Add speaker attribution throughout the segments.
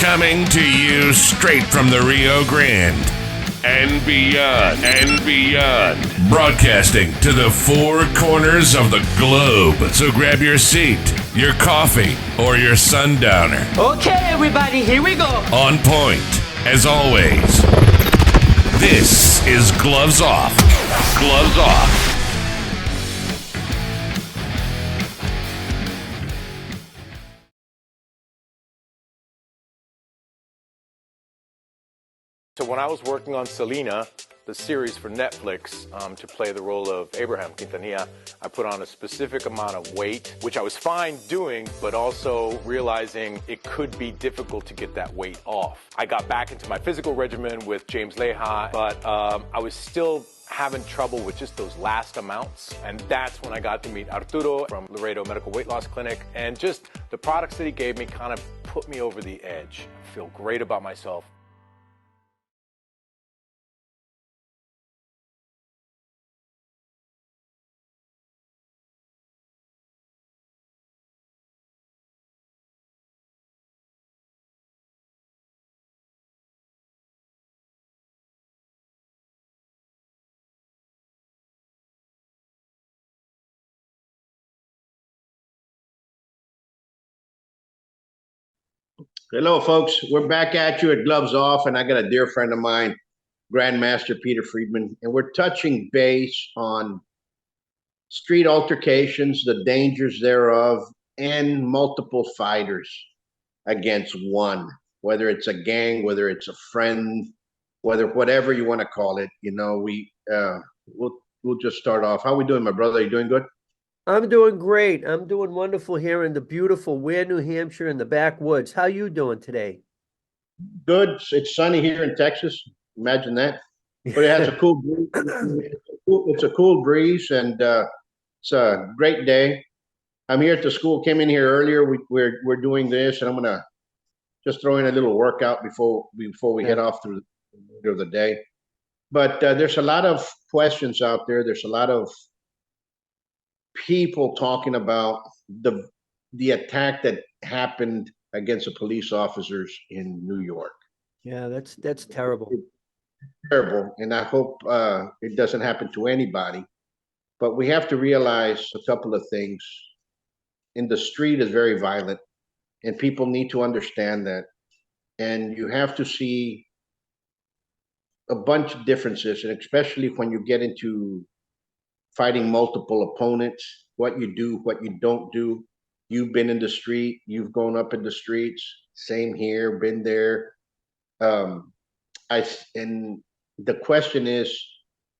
Speaker 1: Coming to you straight from the Rio Grande and beyond. Broadcasting to the four corners of the globe. So grab your seat, your coffee, or your sundowner.
Speaker 2: Okay, everybody, here we go.
Speaker 1: On point, as always. This is Gloves Off. Gloves Off.
Speaker 3: So when I was working on Selena, the series for Netflix, to play the role of Abraham Quintanilla, I put on a specific amount of weight, which I was fine doing, but also realizing it could be difficult to get that weight off. I got back into my physical regimen with James Leha, but I was still having trouble with just those last amounts. And that's when I got to meet Arturo from Laredo Medical Weight Loss Clinic. And just the products that he gave me kind of put me over the edge. I feel great about myself.
Speaker 4: Hello, folks. We're back at you at Gloves Off, and I got a dear friend of mine, Grandmaster Peter Freedman, and we're touching base on street altercations, the dangers thereof, and multiple fighters against one, whether it's a gang, whether it's a friend, whatever you want to call it. You know, we'll just start off. How we doing, my brother? You doing good?
Speaker 2: I'm doing great. I'm doing wonderful here in the beautiful Ware, New Hampshire in the backwoods. How you doing today?
Speaker 4: Good. It's sunny here in Texas. Imagine that. But it has a cool breeze. It's a cool breeze, and it's a great day. I'm here at the school. Came in here earlier. We're doing this, and I'm gonna just throw in a little workout before we head off through the day. But there's a lot of questions out there. There's a lot of people talking about the attack that happened against the police officers in New York.
Speaker 2: Yeah, that's terrible.
Speaker 4: Terrible, and I hope it doesn't happen to anybody. But we have to realize a couple of things. In the street is very violent, and people need to understand that. And you have to see a bunch of differences, and especially when you get into fighting multiple opponents, what you do, what you don't do. You've been in the street, you've grown up in the streets, same here, been there. And the question is,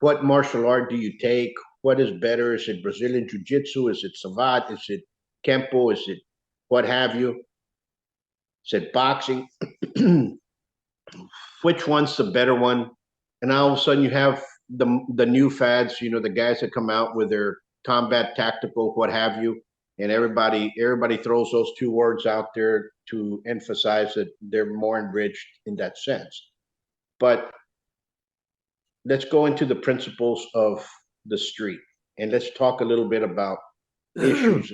Speaker 4: what martial art do you take? What is better? Is it Brazilian Jiu-Jitsu? Is it Savate? Is it Kempo? Is it what have you? Is it boxing? Which one's the better one? And all of a sudden you have the new fads, you know, the guys that come out with their combat tactical, what have you, and everybody throws those two words out there to emphasize that they're more enriched in that sense. But let's go into the principles of the street, and let's talk a little bit about issues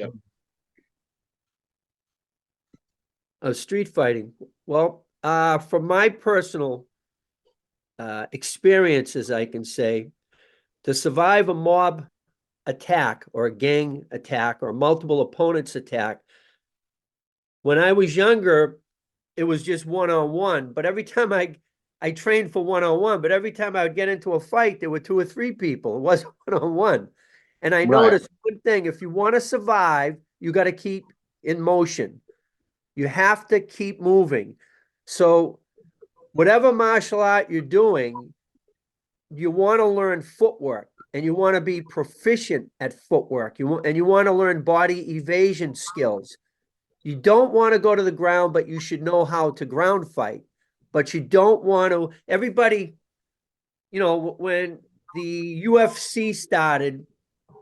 Speaker 2: of street fighting. Well, from my personal experiences, I can say, to survive a mob attack or a gang attack or multiple opponents attack, when I was younger, it was just one-on-one. But every time I trained for one-on-one, but every time I would get into a fight, there were two or three people. It wasn't one-on-one. And I noticed one thing: if you want to survive, you got to keep in motion. You have to keep moving. So whatever martial art you're doing, you want to learn footwork, and you want to be proficient at footwork. You want to learn body evasion skills. You don't want to go to the ground, but you should know how to ground fight. But you don't want to. Everybody, you know, when the UFC started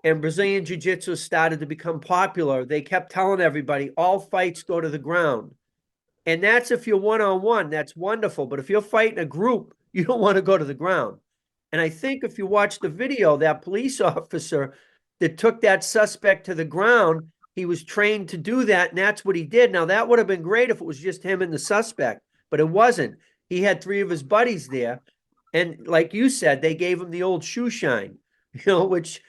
Speaker 2: and Brazilian Jiu-Jitsu started to become popular, they kept telling everybody all fights go to the ground. And that's if you're one-on-one, that's wonderful. But if you're fighting a group, you don't want to go to the ground. And I think if you watch the video, that police officer that took that suspect to the ground, he was trained to do that, and that's what he did. Now, that would have been great if it was just him and the suspect. but it wasn't. He had 3 of his buddies there. And like you said, they gave him the old shoe shine, which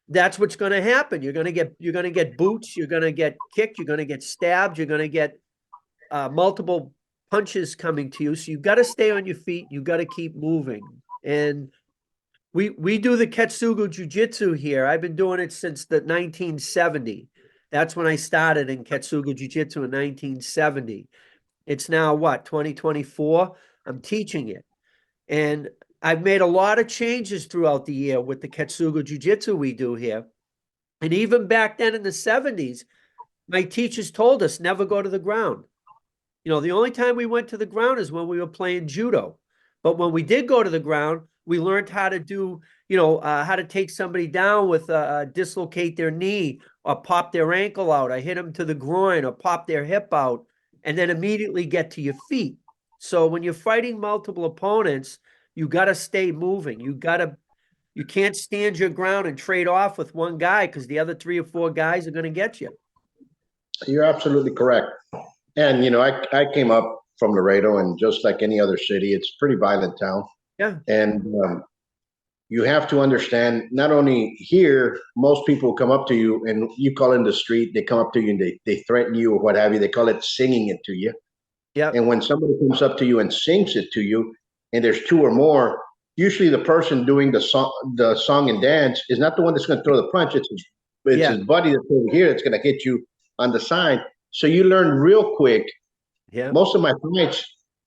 Speaker 2: that's what's going to happen. You're going to get boots. You're going to get kicked. You're going to get stabbed. You're going to get multiple punches coming to you. So you've got to stay on your feet. You've got to keep moving. And we do the Ketsugo Jiu-Jitsu here. I've been doing it since the 1970. That's when I started in Ketsugo Jiu-Jitsu in 1970. It's now what, 2024? I'm teaching it. And I've made a lot of changes throughout the year with the Ketsugo Jiu-Jitsu we do here. And even back then in the 70s, my teachers told us never go to the ground. The only time we went to the ground is when we were playing judo. But when we did go to the ground, we learned how to do, how to take somebody down with dislocate their knee or pop their ankle out. I hit them to the groin or pop their hip out and then immediately get to your feet. So when you're fighting multiple opponents, you got to stay moving. You can't stand your ground and trade off with one guy because the other 3 or 4 guys are going to get you.
Speaker 4: You're absolutely correct. And, I came up from Laredo, and just like any other city, it's a pretty violent town.
Speaker 2: Yeah.
Speaker 4: And you have to understand, not only here, most people come up to you and you call in the street, they come up to you and they threaten you or what have you. They call it singing it to you.
Speaker 2: Yeah.
Speaker 4: And when somebody comes up to you and sings it to you, and there's 2 or more, usually the person doing the song and dance is not the one that's going to throw the punch. It's his buddy that's over here that's going to hit you on the side. So you learn real quick.
Speaker 2: Yeah.
Speaker 4: Most of my fights,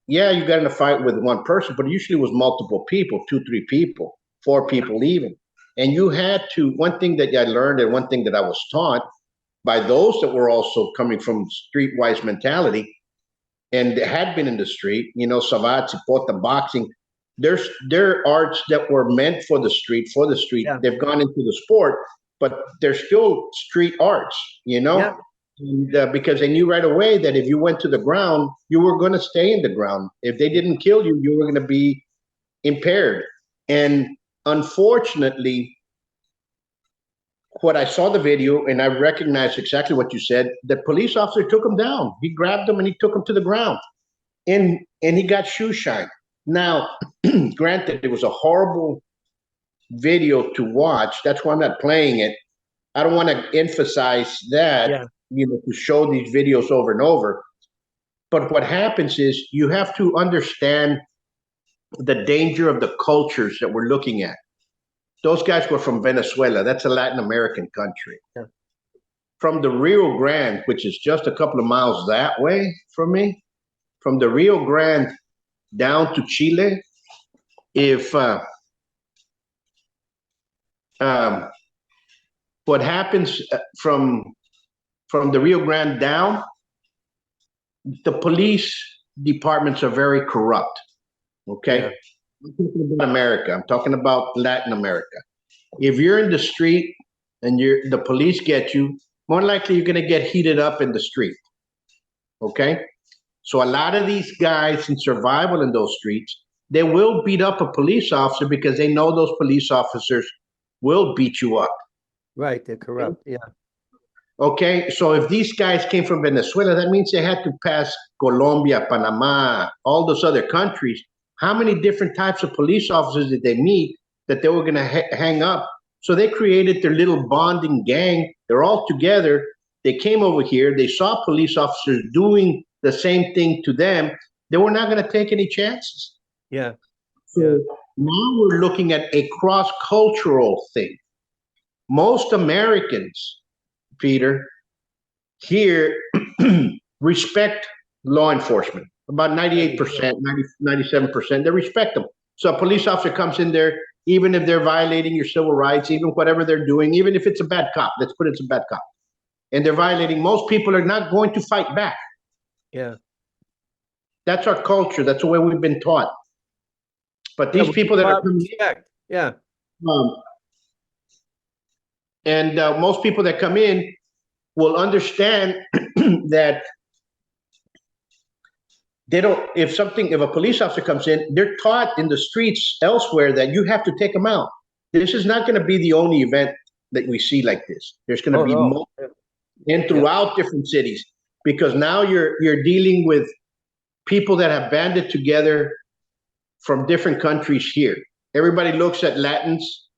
Speaker 4: you got in a fight with one person, but usually it was multiple people, 2, 3 people, 4 people even. And you had to, one thing that I learned and one thing that I was taught by those that were also coming from streetwise mentality and had been in the street, Savat, Cipota, boxing, there are arts that were meant for the street.
Speaker 2: Yeah.
Speaker 4: They've gone into the sport, but they're still street arts,
Speaker 2: Yeah.
Speaker 4: And, because they knew right away that if you went to the ground, you were going to stay in the ground. If they didn't kill you, you were going to be impaired. And unfortunately, when I saw the video and I recognized exactly what you said, the police officer took him down. He grabbed him and he took him to the ground. And he got shoe shine. Now, granted, it was a horrible video to watch. That's why I'm not playing it. I don't want to emphasize that, to show these videos over and over. But what happens is you have to understand the danger of the cultures that we're looking at. Those guys were from Venezuela. That's a Latin American country.
Speaker 2: Yeah.
Speaker 4: From the Rio Grande, which is just a couple of miles that way from me, from the Rio Grande down to Chile, if what happens from the Rio Grande down, the police departments are very corrupt. Okay.
Speaker 2: Yeah.
Speaker 4: I'm talking about America. I'm talking about Latin America. If you're in the street and the police get you, more likely you're going to get heated up in the street. Okay. So a lot of these guys in survival in those streets, they will beat up a police officer because they know those police officers will beat you up.
Speaker 2: Right. They're corrupt. Yeah.
Speaker 4: Okay, so if these guys came from Venezuela, that means they had to pass Colombia, Panama, all those other countries. How many different types of police officers did they meet that they were going to hang up? So they created their little bonding gang. They're all together. They came over here. They saw police officers doing the same thing to them. They were not going to take any chances.
Speaker 2: Yeah.
Speaker 4: So now we're looking at a cross-cultural thing. Most Americans, Peter, here respect law enforcement. About 98%, 97%, they respect them. So a police officer comes in there, even if they're violating your civil rights, even whatever they're doing, even if it's a bad cop, let's put it's a bad cop, and they're violating, most people are not going to fight back.
Speaker 2: Yeah.
Speaker 4: That's our culture. That's the way we've been taught. But these people that are coming
Speaker 2: in,
Speaker 4: and most people that come in will understand that they don't, if a police officer comes in, they're taught in the streets elsewhere that you have to take them out. This is not going to be the only event that we see like this. There's going to be more, and throughout different cities, because now you're dealing with people that have banded together from different countries here. Everybody looks at Latins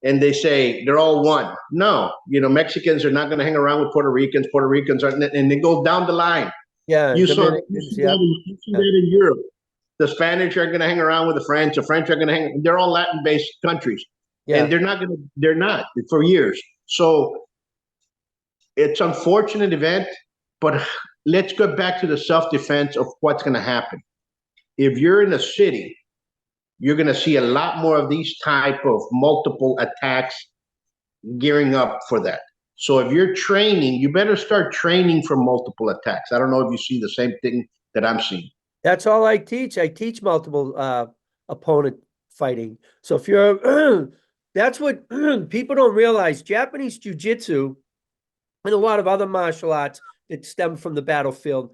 Speaker 4: and they say they're all one. No, Mexicans are not going to hang around with Puerto Ricans. Puerto Ricans are, and they go down the line.
Speaker 2: Yeah,
Speaker 4: You
Speaker 2: Dominicans,
Speaker 4: see that in Europe. The Spanish are going to hang around with the French. The French are going to hang. They're all Latin-based countries, and they're not going to. They're not for years. So it's an unfortunate event, but let's go back to the self-defense of what's going to happen. If you're in a city, you're going to see a lot more of these type of multiple attacks gearing up for that. So if you're training, you better start training for multiple attacks. I don't know if you see the same thing that I'm seeing.
Speaker 2: That's all I teach. I teach multiple opponent fighting. So if you're, that's what people don't realize. Japanese jiu-jitsu and a lot of other martial arts that stem from the battlefield,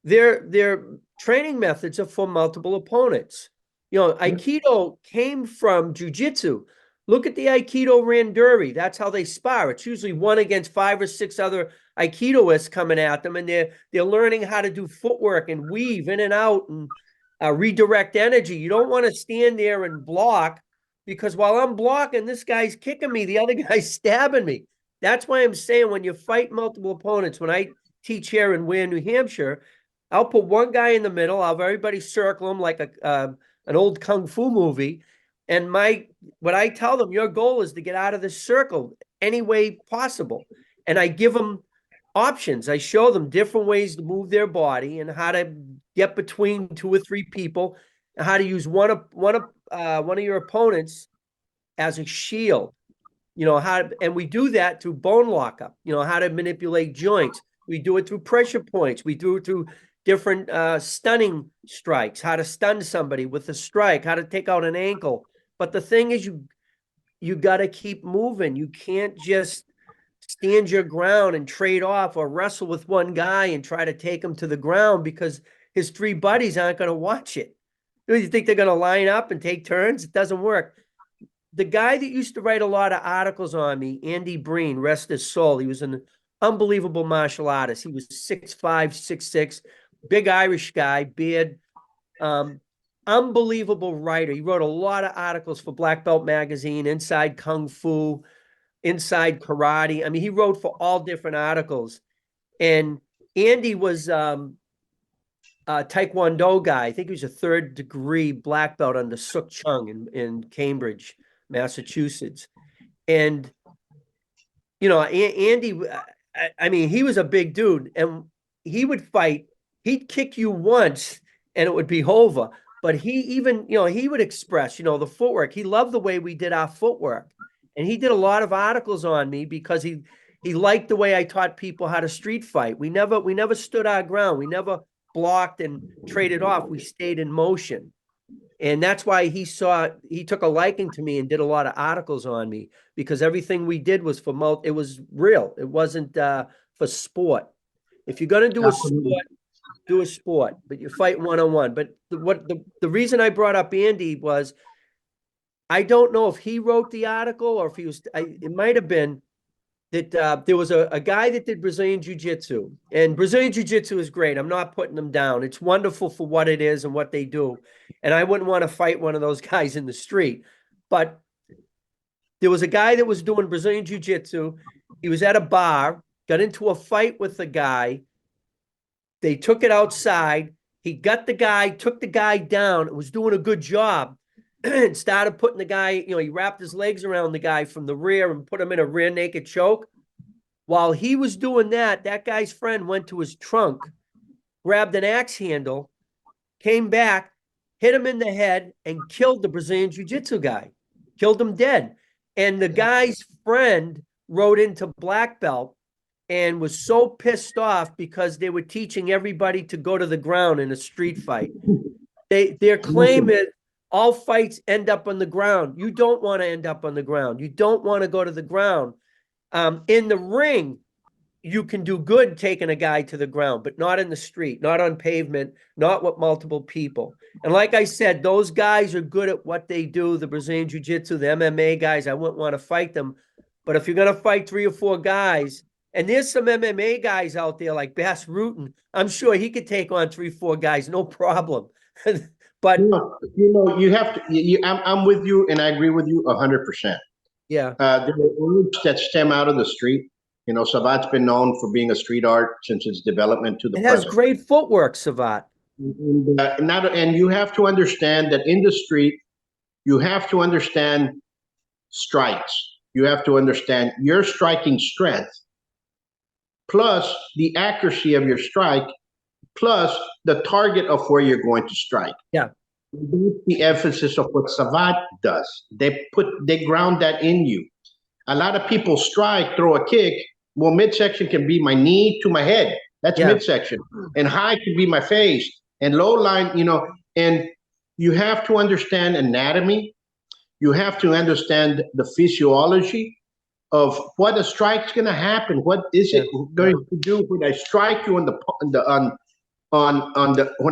Speaker 2: their training methods are for multiple opponents. Aikido came from jiu-jitsu. Look at the Aikido Randuri. That's how they spar. It's usually one against 5 or 6 other Aikidoists coming at them, and they're learning how to do footwork and weave in and out and redirect energy. You don't want to stand there and block, because while I'm blocking, this guy's kicking me, the other guy's stabbing me. That's why I'm saying when you fight multiple opponents, when I teach here in Ware, New Hampshire, I'll put one guy in the middle. I'll have everybody circle him like an old kung fu movie. And what I tell them, your goal is to get out of this circle any way possible. And I give them options. I show them different ways to move their body and how to get between 2 or 3 people, and how to use one of your opponents as a shield. And we do that through bone lockup, how to manipulate joints. We do it through pressure points. We do it through different stunning strikes, how to stun somebody with a strike, how to take out an ankle. But the thing is, you got to keep moving. You can't just stand your ground and trade off or wrestle with one guy and try to take him to the ground, because his 3 buddies aren't going to watch it. You think they're going to line up and take turns? It doesn't work. The guy that used to write a lot of articles on me, Andy Breen, rest his soul, he was an unbelievable martial artist. He was 6'5", 6'6", big Irish guy, beard, unbelievable writer. He wrote a lot of articles for Black Belt Magazine, Inside Kung Fu, Inside Karate. I mean, he wrote for all different articles. And Andy was a Taekwondo guy. I think he was a 3rd degree black belt under Suk Chung in Cambridge, Massachusetts. And, Andy, I mean, he was a big dude, and he would fight. He'd kick you once and it would be over. But he even, he would express, the footwork. He loved the way we did our footwork. And he did a lot of articles on me because he liked the way I taught people how to street fight. We never stood our ground. We never blocked and traded off. We stayed in motion. And that's why he took a liking to me and did a lot of articles on me, because everything we did was it was real. It wasn't for sport. If you're going to do a sport, do a sport, but you fight one-on-one. But the reason I brought up Andy was, I don't know if he wrote the article or if he was, it might have been that there was a guy that did Brazilian Jiu-Jitsu, and Brazilian Jiu-Jitsu is great. I'm not putting them down. It's wonderful for what it is and what they do. And I wouldn't want to fight one of those guys in the street, but there was a guy that was doing Brazilian Jiu-Jitsu. He was at a bar, got into a fight with the guy. They took it outside. He got the guy, took the guy down, and was doing a good job. And started putting the guy, he wrapped his legs around the guy from the rear and put him in a rear naked choke. While he was doing that, that guy's friend went to his trunk, grabbed an axe handle, came back, hit him in the head, and killed the Brazilian Jiu-Jitsu guy. Killed him dead. And the guy's friend rode into black belt and was so pissed off because they were teaching everybody to go to the ground in a street fight. Their claim is, all fights end up on the ground. You don't want to end up on the ground. You don't want to go to the ground. In the ring, you can do good taking a guy to the ground, but not in the street, not on pavement, not with multiple people. And like I said, those guys are good at what they do, the Brazilian Jiu-Jitsu, the MMA guys. I wouldn't want to fight them. But if you're going to fight 3 or 4 guys And there's some MMA guys out there like Bass Rutten. I'm sure he could take on 3-4 guys, no problem. But
Speaker 4: you have to. I'm with you, and I agree with you 100%.
Speaker 2: yeah,
Speaker 4: There are arts that stem out of the street. Savat's been known for being a street art since its development to the
Speaker 2: it has
Speaker 4: present.
Speaker 2: great footwork, Savat.
Speaker 4: And you have to understand that in the street, you have to understand strikes. You have to understand your striking strength, plus the accuracy of your strike, plus the target of where you're going to strike.
Speaker 2: Yeah.
Speaker 4: That's the emphasis of what Savat does. They ground that in you. A lot of people strike, throw a kick. Well, midsection can be my knee to my head. That's midsection. And high can be my face. And low line, and you have to understand anatomy. You have to understand the physiology of what a strike's going to happen. What is it going to do when I strike you when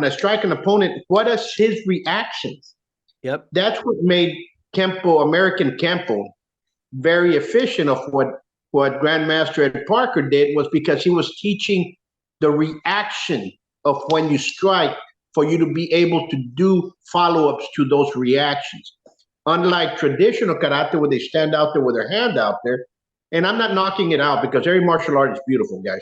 Speaker 4: I strike an opponent? What is his reactions?
Speaker 2: Yep.
Speaker 4: That's what made American Kempo, very efficient of what Grandmaster Ed Parker did, was because he was teaching the reaction of when you strike for you to be able to do follow-ups to those reactions. Unlike traditional karate where they stand out there with their hand out there, and I'm not knocking it out because every martial art is beautiful, guys.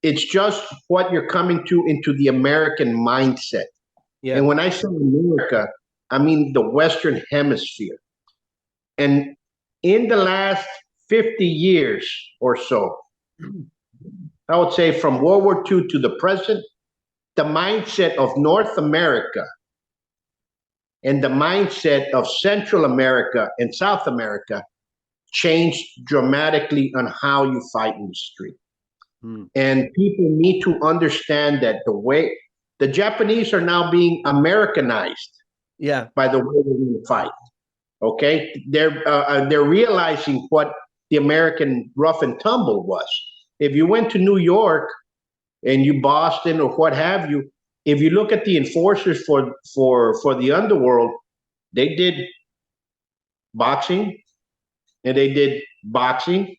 Speaker 4: It's just what you're coming to into the American mindset. Yeah. And when I say America, I mean the Western Hemisphere. And in the last 50 years or so, I would say from World War II to the present, the mindset of North America and the mindset of Central America and South America changed dramatically on how you fight in the street. And people need to understand that the Japanese are now being Americanized by the way they fight. Okay, they're realizing what the American rough and tumble was. If you went to New York and you Boston or what have you, if you look at the enforcers for the underworld, they did boxing, and they did boxing,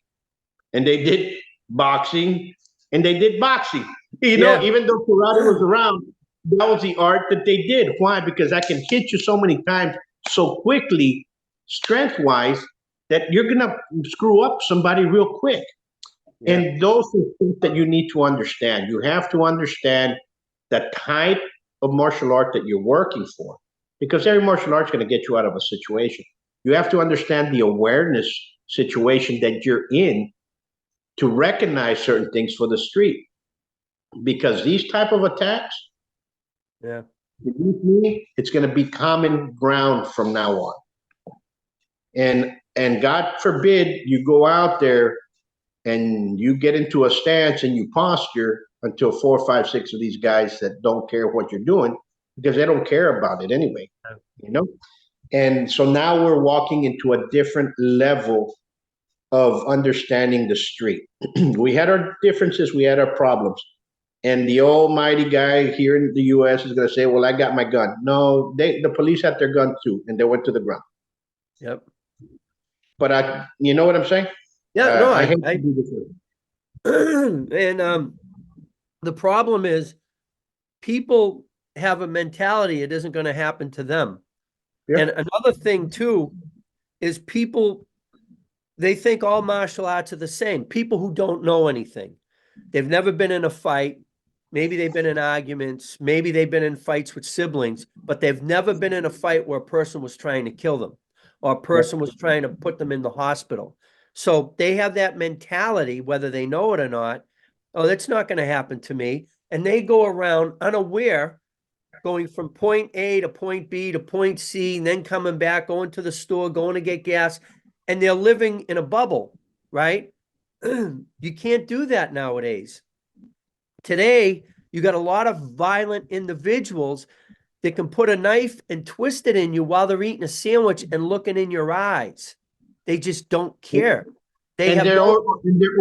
Speaker 4: and they did boxing, and they did boxing. Even though karate was around, that was the art that they did. Why? Because I can hit you so many times so quickly, strength-wise, that you're gonna screw up somebody real quick. Yeah. And those are things that you need to understand. You have to understand the type of martial art that you're working for, because every martial art is going to get you out of a situation. You have to understand the awareness situation that you're in to recognize certain things for the street, because these type of attacks, it's going to be common ground from now on. And God forbid you go out there and you get into a stance and you posture until 4, 5, 6 of these guys that don't care what you're doing, because they don't care about it anyway, And so now we're walking into a different level of understanding the street. We had our differences, we had our problems. And the almighty guy here in the US is going to say, well, I got my gun. No, the police had their gun too, and they went to the ground.
Speaker 2: Yep.
Speaker 4: But you know what I'm saying?
Speaker 2: Yeah, no, I hate to do this. And the problem is people have a mentality it isn't going to happen to them. Yeah. And another thing too is people, they think all martial arts are the same. People who don't know anything. They've never been in a fight. Maybe they've been in arguments. Maybe they've been in fights with siblings, but they've never been in a fight where a person was trying to kill them or a person was trying to put them in the hospital. So they have that mentality, whether they know it or not. Oh, that's not going to happen to me. And they go around unaware, going from point A to point B to point C, and then coming back, going to the store, going to get gas, and they're living in a bubble, right? You can't do that nowadays. Today, you got a lot of violent individuals that can put a knife and twist it in you while they're eating a sandwich and looking in your eyes. They just don't care.
Speaker 4: They're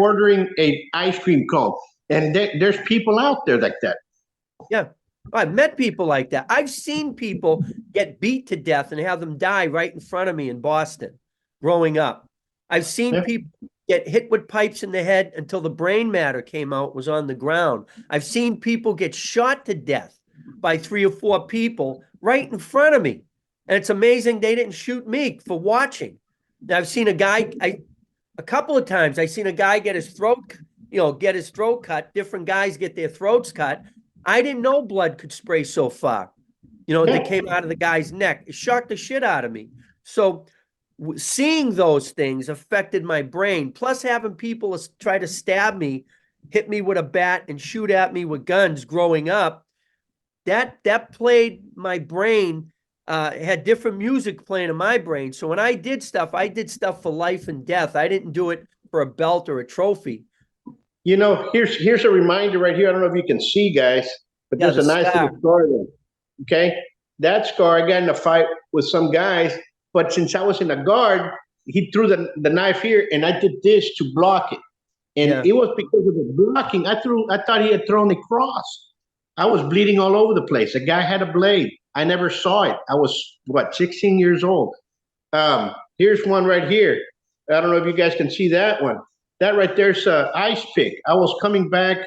Speaker 4: ordering a ice cream cone. And there's people out there like that.
Speaker 2: Yeah. I've met people like that. I've seen people get beat to death and have them die right in front of me in Boston growing up. I've seen people get hit with pipes in the head until the brain matter came out, was on the ground. I've seen people get shot to death by 3 or 4 people right in front of me. And it's amazing they didn't shoot me for watching. Now, I've seen a couple of times, I've seen a guy get his throat cut. Different guys get their throats cut. I didn't know blood could spray so far, that came out of the guy's neck. It shocked the shit out of me. So seeing those things affected my brain, plus having people try to stab me, hit me with a bat, and shoot at me with guns growing up, that played my brain, had different music playing in my brain. So when I did stuff for life and death. I didn't do it for a belt or a trophy.
Speaker 4: Here's a reminder right here. I don't know if you can see, guys, but there's a nice little scar there. Okay, that scar, I got in a fight with some guys, but since I was in a guard, he threw the knife here, and I did this to block it, and it was because of the blocking. I thought he had thrown a cross. I was bleeding all over the place. The guy had a blade. I never saw it. I was 16 years old. Here's one right here. I don't know if you guys can see that one. That right there's an ice pick. I was coming back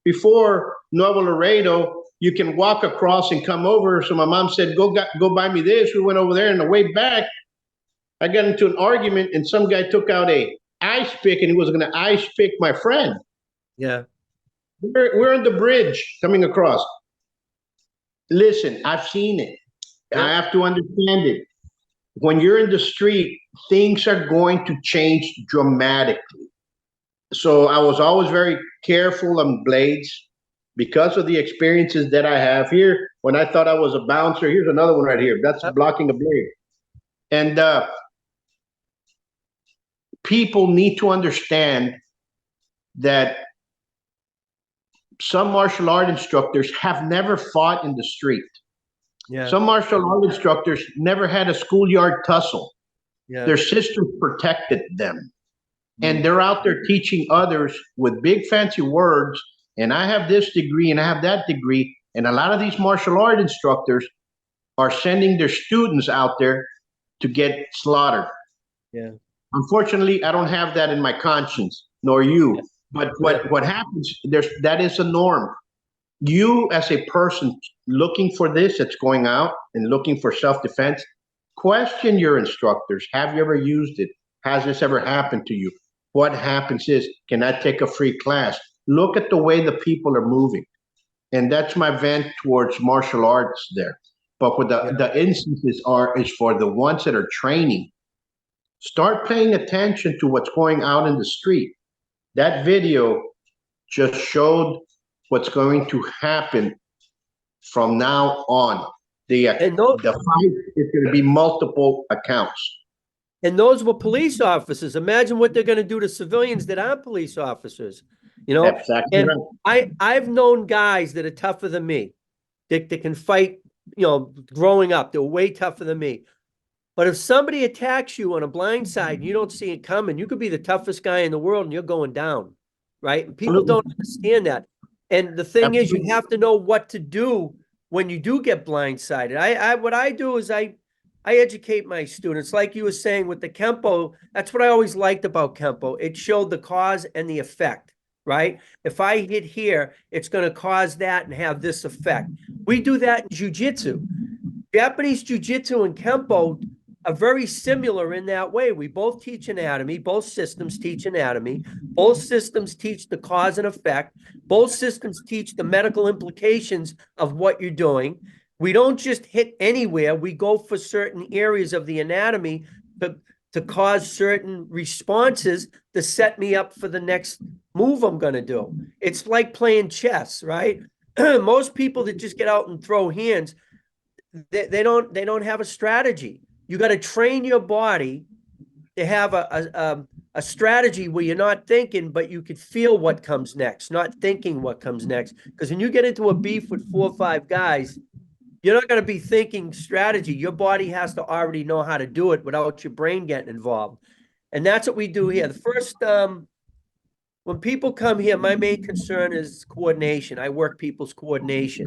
Speaker 4: before Nuevo Laredo. You can walk across and come over. So my mom said, go buy me this. We went over there, and the way back, I got into an argument, and some guy took out a ice pick, and he was going to ice pick my friend.
Speaker 2: Yeah.
Speaker 4: We're on the bridge coming across. Listen, I've seen it. Yeah. I have to understand it. When you're in the street, things are going to change dramatically. So I was always very careful on blades because of the experiences that I have here. When I thought I was a bouncer, here's another one right here. That's blocking a blade. And people need to understand that some martial art instructors have never fought in the street.
Speaker 2: Yeah.
Speaker 4: Some martial art instructors never had a schoolyard tussle.
Speaker 2: Yeah.
Speaker 4: Their systems protected them. And they're out there teaching others with big fancy words. And I have this degree and I have that degree. And a lot of these martial art instructors are sending their students out there to get slaughtered.
Speaker 2: Yeah.
Speaker 4: Unfortunately, I don't have that in my conscience, nor you. But what happens, that is a norm. You as a person looking for this that's going out and looking for self-defense, question your instructors. Have you ever used it? Has this ever happened to you? What happens is, can I take a free class? Look at the way the people are moving. And that's my vent towards martial arts there. But what the instances is for the ones that are training. Start paying attention to what's going out in the street. That video just showed what's going to happen from now on. The fight is going to be multiple accounts.
Speaker 2: And those were police officers. Imagine what they're going to do to civilians that aren't police officers.
Speaker 4: Exactly.
Speaker 2: And right. I've known guys that are tougher than me, that can fight, growing up. They're way tougher than me. But if somebody attacks you on a blind side and you don't see it coming, you could be the toughest guy in the world and you're going down, right? And people don't understand that. And the thing is, you have to know what to do when you do get blindsided. What I do is I educate my students, like you were saying with the Kempo. That's what I always liked about Kempo. It showed the cause and the effect, right? If I hit here, it's going to cause that and have this effect. We do that in jiu-jitsu. Japanese jiu-jitsu and Kempo are very similar in that way. We both teach anatomy. Both systems teach anatomy. Both systems teach the cause and effect. Both systems teach the medical implications of what you're doing. We don't just hit anywhere. We go for certain areas of the anatomy to cause certain responses to set me up for the next move I'm going to do. It's like playing chess, right? Most people that just get out and throw hands, they don't have a strategy. You got to train your body to have a strategy where you're not thinking, but you could feel what comes next, not thinking what comes next. Because when you get into a beef with 4 or 5 guys, you're not going to be thinking strategy. Your body has to already know how to do it without your brain getting involved. And that's what we do here. The first, when people come here, my main concern is coordination. I work people's coordination.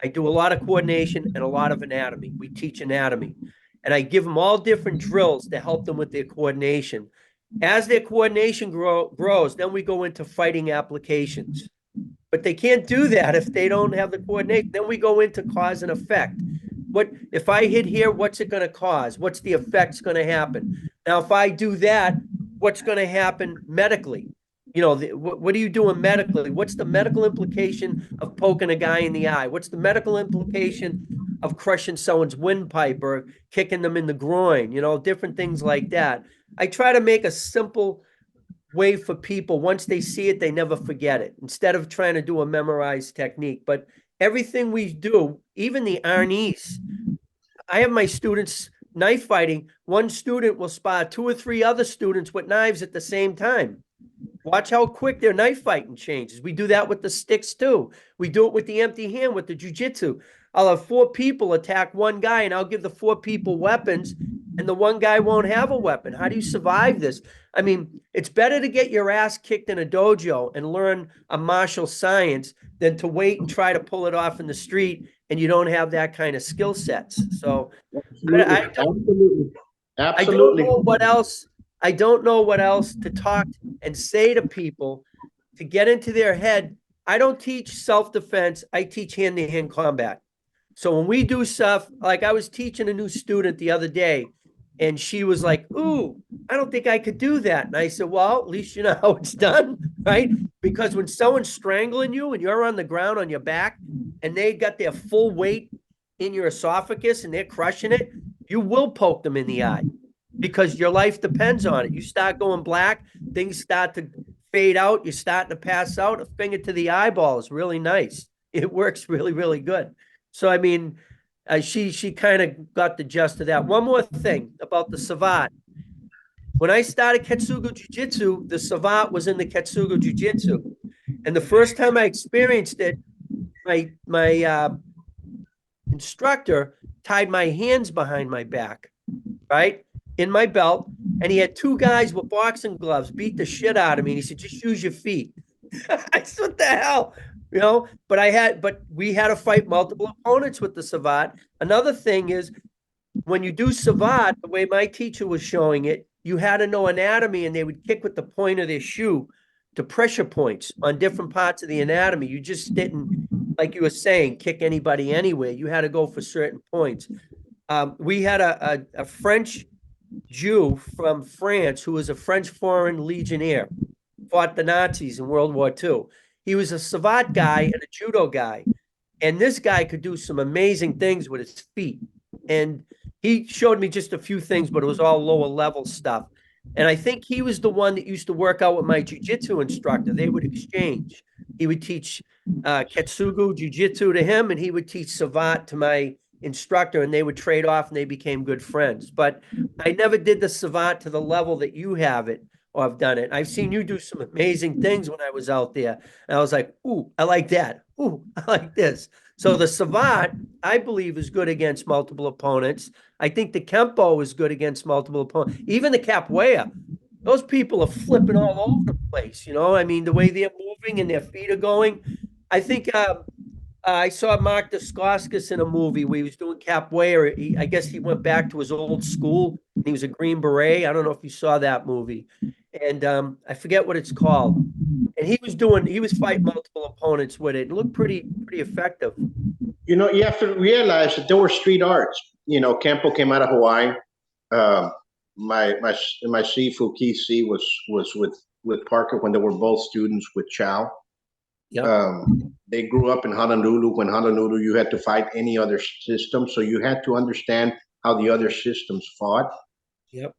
Speaker 2: I do a lot of coordination and a lot of anatomy. We teach anatomy. And I give them all different drills to help them with their coordination. As their coordination grows, then we go into fighting applications. But they can't do that if they don't have the coordination. Then we go into cause and effect. What if I hit here? What's it going to cause? What's the effects going to happen? Now, if I do that, what's going to happen medically? You know, what are you doing medically? What's the medical implication of poking a guy in the eye? What's the medical implication of crushing someone's windpipe or kicking them in the groin? You know, different things like that. I try to make a simple way for people. Once they see it, they never forget it, instead of trying to do a memorized technique. But everything we do, even the Arnis, I have my students knife fighting. One student will spar 2 or 3 other students with knives at the same time. Watch how quick their knife fighting changes. We do that with the sticks too. We do it with the empty hand, with the jujitsu. I'll have 4 people attack one guy, and I'll give the 4 people weapons, and the one guy won't have a weapon. How do you survive this? I mean, it's better to get your ass kicked in a dojo and learn a martial science than to wait and try to pull it off in the street and you don't have that kind of skill sets. So I
Speaker 4: Absolutely.
Speaker 2: I don't
Speaker 4: Absolutely.
Speaker 2: know what else. I don't know what else to talk and say to people to get into their head. I don't teach self-defense. I teach hand-to-hand combat. So when we do stuff, like I was teaching a new student the other day, and she was like, "Ooh, I don't think I could do that." And I said, "Well, at least you know how it's done, right? Because when someone's strangling you and you're on the ground on your back and they got their full weight in your esophagus and they're crushing it, you will poke them in the eye because your life depends on it. You start going black, things start to fade out, you're starting to pass out. A finger to the eyeball is really nice. It works really, really good. So, I mean, she kind of got the gist of that. One more thing about the savate. When I started Ketsugo Jiu-Jitsu, the savate was in the Ketsugo Jiu-Jitsu. And the first time I experienced it, my instructor tied my hands behind my back, right, in my belt, and he had 2 guys with boxing gloves beat the shit out of me. And he said, "Just use your feet." I said, "What the hell?" You know, but we had to fight multiple opponents with the savate. Another thing is, when you do savate, the way my teacher was showing it, you had to know anatomy, and they would kick with the point of their shoe to pressure points on different parts of the anatomy. You just didn't, like you were saying, kick anybody anywhere. You had to go for certain points. We had a French Jew from France who was a French Foreign Legionnaire, fought the Nazis in World War II. He was a savate guy and a judo guy. And this guy could do some amazing things with his feet. And he showed me just a few things, but it was all lower level stuff. And I think he was the one that used to work out with my jiu-jitsu instructor. They would exchange. He would teach Ketsugo jiu-jitsu to him, and he would teach savate to my instructor, and they would trade off, and they became good friends. But I never did the savate to the level that you have it or have done it. I've seen you do some amazing things when I was out there, and I was like, "Ooh, I like that. Ooh, I like this." So the savate, I believe, is good against multiple opponents. I think the Kempo is good against multiple opponents. Even the Capoeira, those people are flipping all over the place. You know, I mean, the way they're moving and their feet are going. I think I saw Mark Dacascos in a movie where he was doing capoeira. I guess he went back to his old school. He was a Green Beret. I don't know if you saw that movie. And I forget what it's called. And he was fighting multiple opponents with it. It looked pretty effective.
Speaker 4: You know, you have to realize that there were street arts. You know, Campo came out of Hawaii. Uh, my Sifu Keith C was with Parker when they were both students with Chow.
Speaker 2: Yep.
Speaker 4: They grew up in Honolulu. When Honolulu, you had to fight any other system, so you had to understand how the other systems fought.
Speaker 2: Yep.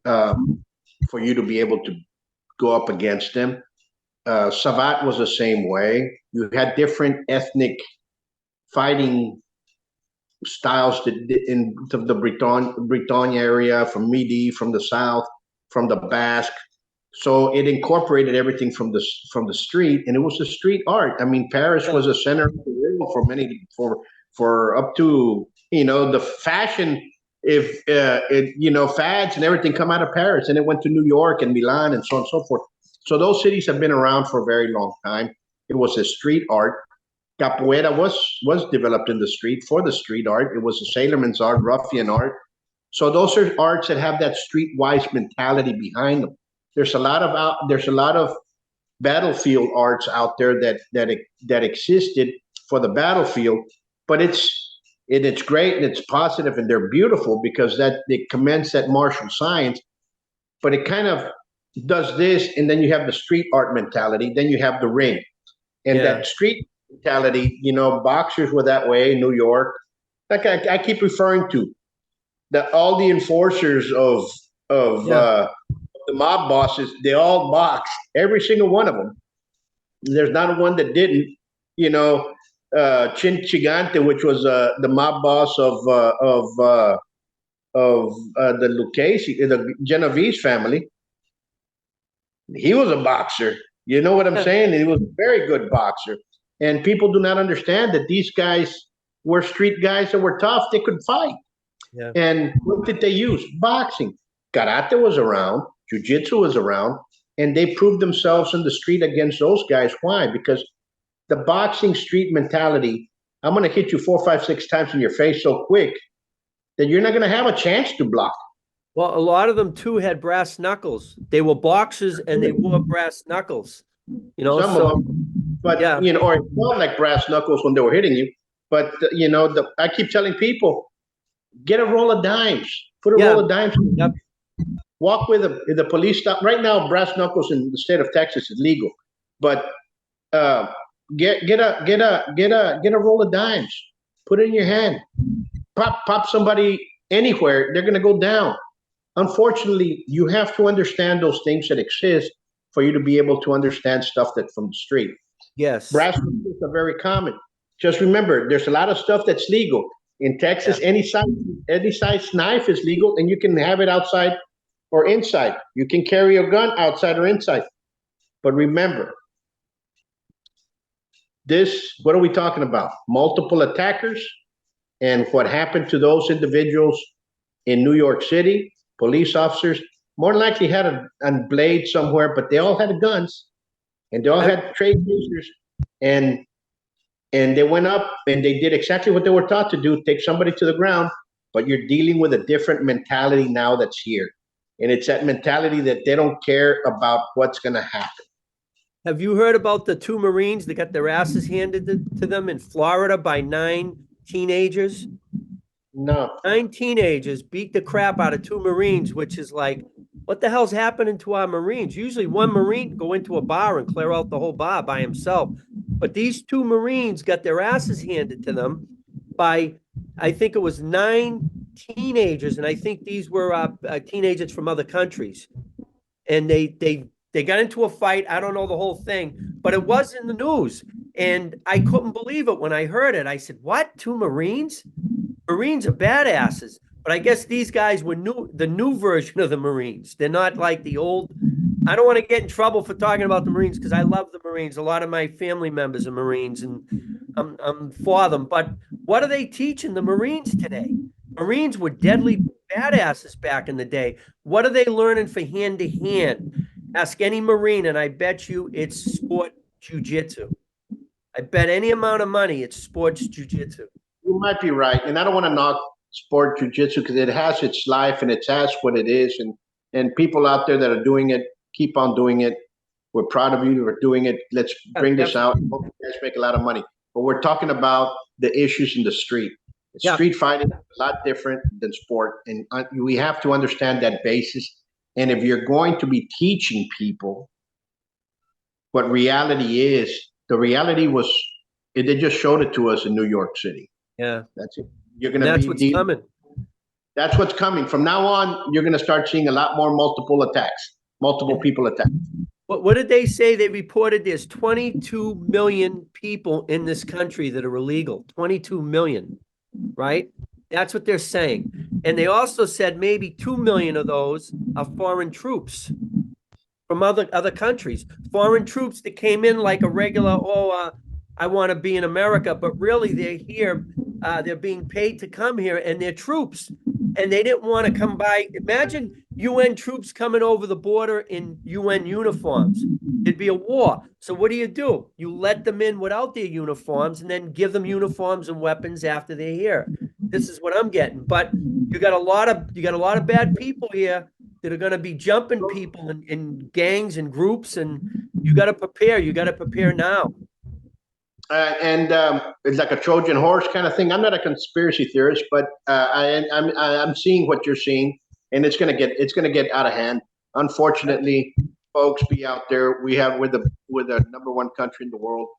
Speaker 4: For you to be able to go up against them. Savate was the same way. You had different ethnic fighting styles in the Bretagne area, from Midi, from the south, from the Basque. So it incorporated everything from the street, and it was a street art. I mean, Paris was a center of the world for up to, you know, the fashion. If fads and everything come out of Paris, and it went to New York and Milan and so on and so forth. So those cities have been around for a very long time. It was a street art. Capoeira was developed in the street for the street art. It was a sailorman's art, ruffian art. So those are arts that have that streetwise mentality behind them. there's a lot of battlefield arts out there that existed for the battlefield, but it's great and it's positive and they're beautiful because that they commence that martial science, but it kind of does this, and then you have the street art mentality, then you have the ring, and
Speaker 2: Yeah.
Speaker 4: that street mentality. Boxers were that way in New York. Like I keep referring to that, all the enforcers of the mob bosses, they all boxed, every single one of them. There's not one that didn't. Chin Chigante, which was the mob boss of the Lucchese, the Genovese family. He was a boxer. You know what I'm saying? He was a very good boxer. And people do not understand that these guys were street guys that were tough. They could fight.
Speaker 2: Yeah.
Speaker 4: And what did they use? Boxing. Karate was around. Jiu-jitsu was around. And they proved themselves in the street against those guys. Why? Because the boxing street mentality, I'm going to hit you 4, 5, 6 times in your face so quick that you're not going to have a chance to block.
Speaker 2: Well, a lot of them too had brass knuckles. They were boxers and they wore brass knuckles.
Speaker 4: Some of them, but
Speaker 2: yeah.
Speaker 4: Or it felt like brass knuckles when they were hitting you. But I keep telling people, get a roll of dimes, put a roll of dimes.
Speaker 2: Yep.
Speaker 4: Walk with them. If the police stop right now, brass knuckles in the state of Texas is legal, but get a roll of dimes, put it in your hand, pop somebody anywhere, they're gonna go down. Unfortunately, you have to understand those things that exist for you to be able to understand stuff that's from the street.
Speaker 2: Yes.
Speaker 4: Brass knuckles are very common. Just remember, there's a lot of stuff that's legal. In Texas, any size knife is legal, and you can have it outside or inside. You can carry a gun outside or inside. But remember, what are we talking about? Multiple attackers, and what happened to those individuals in New York City. Police officers more than likely had a blade somewhere, but they all had guns, and they all had trade tasers, and they went up and they did exactly what they were taught to do: take somebody to the ground. But you're dealing with a different mentality now that's here, and it's that mentality that they don't care about what's going to happen.
Speaker 2: Have you heard about the 2 Marines that got their asses handed to them in Florida by 9 teenagers?
Speaker 4: No.
Speaker 2: 9 teenagers beat the crap out of 2 Marines, which is like, what the hell's happening to our Marines? Usually one Marine go into a bar and clear out the whole bar by himself. But these 2 Marines got their asses handed to them by, I think it was 9 teenagers. And I think these were teenagers from other countries. And they got into a fight. I don't know the whole thing, but it was in the news. And I couldn't believe it when I heard it. I said, what? 2 Marines? Marines are badasses. But I guess these guys were the new version of the Marines. They're not like the old. I don't want to get in trouble for talking about the Marines because I love the Marines. A lot of my family members are Marines, and I'm for them. But what are they teaching the Marines today? Marines were deadly badasses back in the day. What are they learning for hand-to-hand? Ask any Marine, and I bet you it's sport jiu-jitsu. I bet any amount of money it's sports jiu-jitsu.
Speaker 4: You might be right, and I don't want to knock sport jiu-jitsu because it has its life and it has what it is, and people out there that are doing it, keep on doing it. We're proud of you for doing it. Let's bring this out. Hope you guys make a lot of money. But we're talking about the issues in the street. Street fighting is a lot different than sport, and we have to understand that basis. And if you're going to be teaching people what reality is, the reality was, they just showed it to us in New York City.
Speaker 2: Yeah.
Speaker 4: That's it. You're going to
Speaker 2: That's what's coming.
Speaker 4: That's what's coming. From now on, you're going to start seeing a lot more multiple attacks, multiple people attacked.
Speaker 2: What did they say? They reported there's 22 million people in this country that are illegal. 22 million, right? That's what they're saying. And they also said maybe 2 million of those are foreign troops from other countries. Foreign troops that came in like a regular, I want to be in America, but really they're here. They're being paid to come here, and they're troops. And they didn't want to come by. Imagine UN troops coming over the border in UN uniforms. It'd be a war. So what do? You let them in without their uniforms and then give them uniforms and weapons after they're here. This is what I'm getting. But you got a lot of bad people here that are going to be jumping people in gangs and groups, and you got to prepare. You got to prepare now.
Speaker 4: It's like a Trojan horse kind of thing. I'm not a conspiracy theorist, but I'm seeing what you're seeing, and it's gonna get out of hand. Unfortunately, folks, be out there. We're the number one country in the world,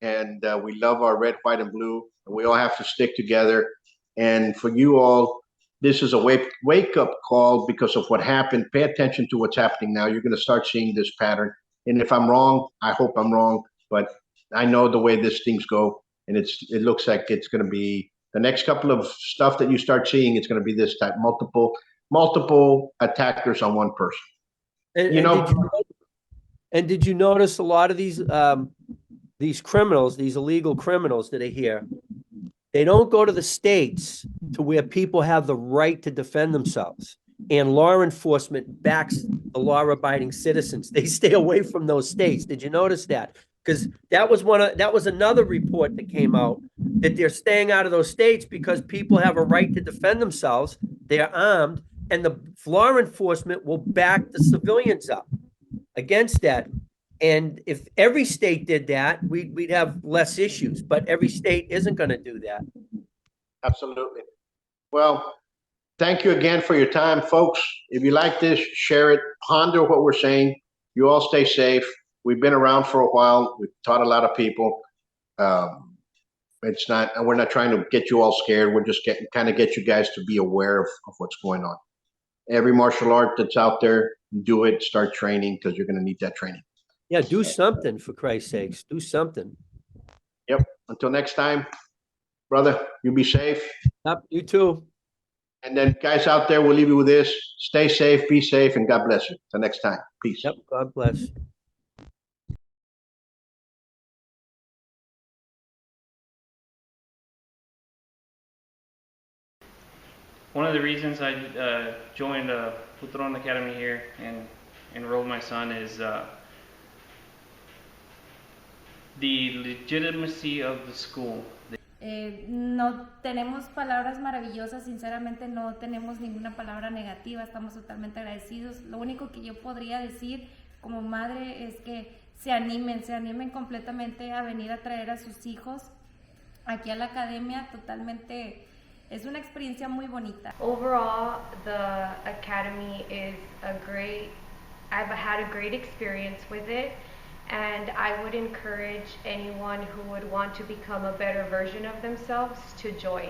Speaker 4: and we love our red, white, and blue. And we all have to stick together. And for you all, this is a wake up call because of what happened. Pay attention to what's happening now. You're going to start seeing this pattern. And if I'm wrong, I hope I'm wrong, but I know the way these things go, and it looks like it's going to be the next couple of stuff that you start seeing. It's going to be this type, multiple attackers on one person.
Speaker 2: And did you notice a lot of these criminals, these illegal criminals that are here? They don't go to the states to where people have the right to defend themselves, and law enforcement backs the law-abiding citizens. They stay away from those states. Did you notice that? Because that was another report that came out, that they're staying out of those states because people have a right to defend themselves. They're armed, and the law enforcement will back the civilians up against that. And if every state did that, we'd have less issues, but every state isn't going to do that.
Speaker 4: Absolutely. Well, thank you again for your time, folks. If you like this, share it, ponder what we're saying. You all stay safe. We've been around for a while. We've taught a lot of people. We're not trying to get you all scared. We're just get you guys to be aware of what's going on. Every martial art that's out there, do it, start training, because you're going to need that training.
Speaker 2: Yeah, do something, for Christ's sakes. Do something.
Speaker 4: Yep. Until next time, brother, you be safe.
Speaker 2: Yep, you too.
Speaker 4: And then guys out there, we'll leave you with this. Stay safe, be safe, and God bless you. Until next time. Peace.
Speaker 2: Yep, God bless.
Speaker 5: One of the reasons I joined Putron Academy here and enrolled my son is the legitimacy of the school.
Speaker 6: No tenemos palabras maravillosas, sinceramente no tenemos ninguna palabra negativa, estamos totalmente agradecidos. Lo único que yo podría decir como madre es que se animen completamente a venir a traer a sus hijos aquí a la academia. Totalmente, es una experiencia muy bonita.
Speaker 7: Overall, the academy is I've had a great experience with it. And I would encourage anyone who would want to become a better version of themselves to join.